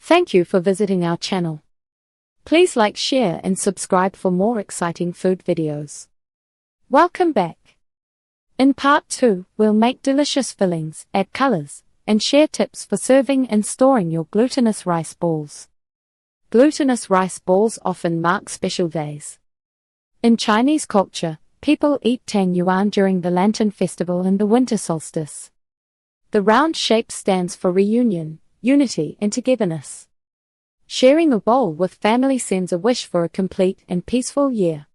Thank you for visiting our channel. Please like, share and subscribe for more exciting food videos. Welcome back. In part 2, we'll make delicious fillings, add colors, and share tips for serving and storing your glutinous rice balls. Glutinous rice balls often mark special days. In Chinese culture, people eat tangyuan during the Lantern Festival and the winter solstice. The round shape stands for reunion, unity and togetherness. Sharing a bowl with family sends a wish for a complete and peaceful year.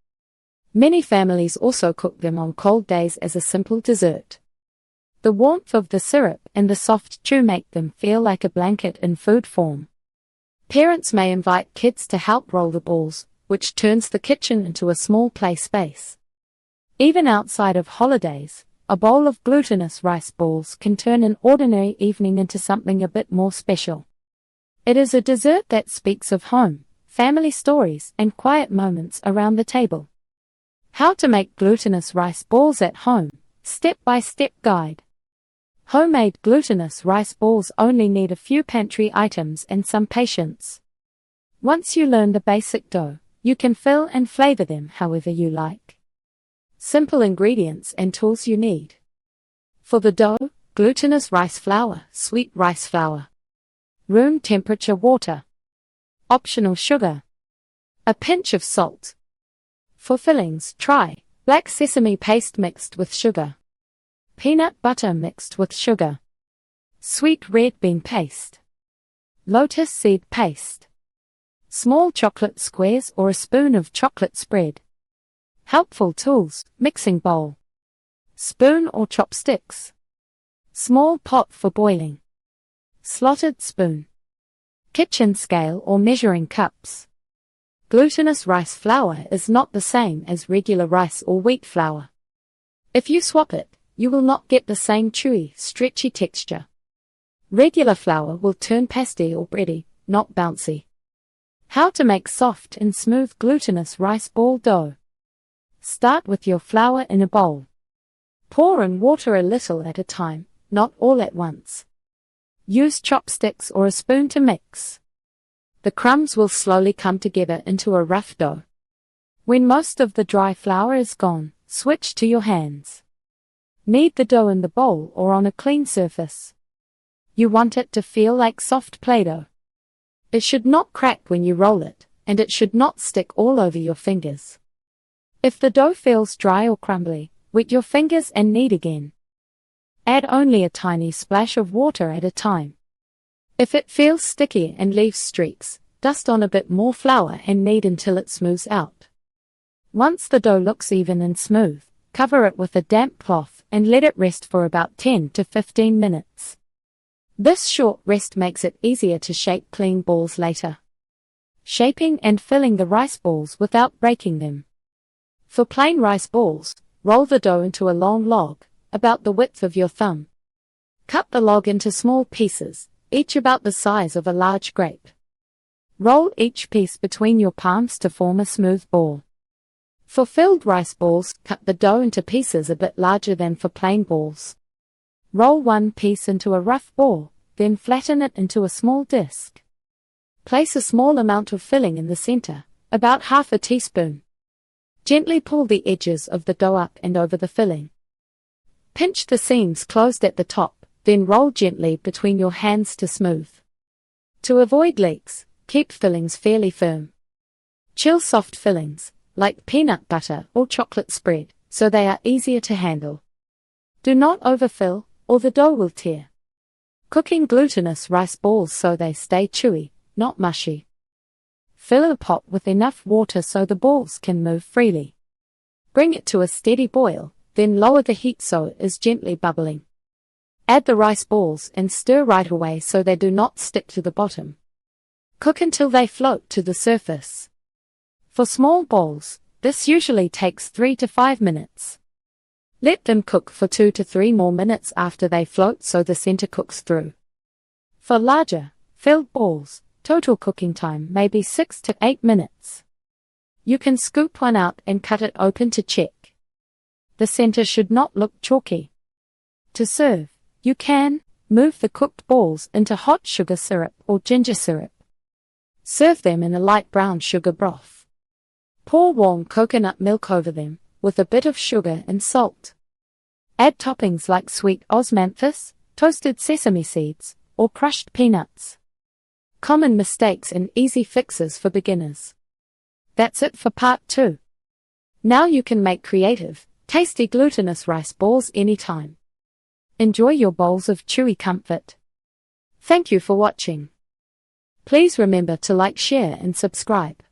Many families also cook them on cold days as a simple dessert. The warmth of the syrup and the soft chew make them feel like a blanket in food form. Parents may invite kids to help roll the balls, which turns the kitchen into a small play space. Even outside of holidays, a bowl of glutinous rice balls can turn an ordinary evening into something a bit more special. It is a dessert that speaks of home, family stories and quiet moments around the table. How to make glutinous rice balls at home, step-by-step guide. Homemade glutinous rice balls only need a few pantry items and some patience. Once you learn the basic dough, you can fill and flavor them however you like. Simple ingredients and tools you need. For the dough, glutinous rice flour, sweet rice flour. Room temperature water. Optional sugar. A pinch of salt. For fillings, try black sesame paste mixed with sugar. Peanut butter mixed with sugar. Sweet red bean paste. Lotus seed paste. Small chocolate squares or a spoon of chocolate spread. Helpful tools, mixing bowl. Spoon or chopsticks. Small pot for boiling. Slotted spoon. Kitchen scale or measuring cups. Glutinous rice flour is not the same as regular rice or wheat flour. If you swap it, you will not get the same chewy, stretchy texture. Regular flour will turn pasty or bready, not bouncy. How to make soft and smooth glutinous rice ball dough. Start with your flour in a bowl. Pour in water a little at a time, not all at once. Use chopsticks or a spoon to mix. The crumbs will slowly come together into a rough dough. When most of the dry flour is gone, switch to your hands. Knead the dough in the bowl or on a clean surface. You want it to feel like soft Play-Doh. It should not crack when you roll it, and it should not stick all over your fingers. If the dough feels dry or crumbly, wet your fingers and knead again. Add only a tiny splash of water at a time. If it feels sticky and leaves streaks, dust on a bit more flour and knead until it smooths out. Once the dough looks even and smooth, cover it with a damp cloth and let it rest for about 10 to 15 minutes. This short rest makes it easier to shape clean balls later. Shaping and filling the rice balls without breaking them. For plain rice balls, roll the dough into a long log, about the width of your thumb. Cut the log into small pieces, each about the size of a large grape. Roll each piece between your palms to form a smooth ball. For filled rice balls, cut the dough into pieces a bit larger than for plain balls. Roll one piece into a rough ball, then flatten it into a small disc. Place a small amount of filling in the center, about half a teaspoon. Gently pull the edges of the dough up and over the filling. Pinch the seams closed at the top, then roll gently between your hands to smooth. To avoid leaks, keep fillings fairly firm. Chill soft fillings, like peanut butter or chocolate spread, so they are easier to handle. Do not overfill, or the dough will tear. Cooking glutinous rice balls so they stay chewy, not mushy. Fill a pot with enough water so the balls can move freely. Bring it to a steady boil, then lower the heat so it is gently bubbling. Add the rice balls and stir right away so they do not stick to the bottom. Cook until they float to the surface. For small balls, this usually takes 3 to 5 minutes. Let them cook for 2 to 3 more minutes after they float so the center cooks through. For larger, filled balls, total cooking time may be 6 to 8 minutes. You can scoop one out and cut it open to check. The center should not look chalky. To serve, you can move the cooked balls into hot sugar syrup or ginger syrup, Serve them in a light brown sugar broth. Pour warm coconut milk over them, with a bit of sugar and salt. Add toppings like sweet osmanthus, toasted sesame seeds, or crushed peanuts. Common mistakes and easy fixes for beginners. That's it for part 2. Now you can make creative, tasty glutinous rice balls anytime. Enjoy your bowls of chewy comfort. Thank you for watching. Please remember to like, share and subscribe.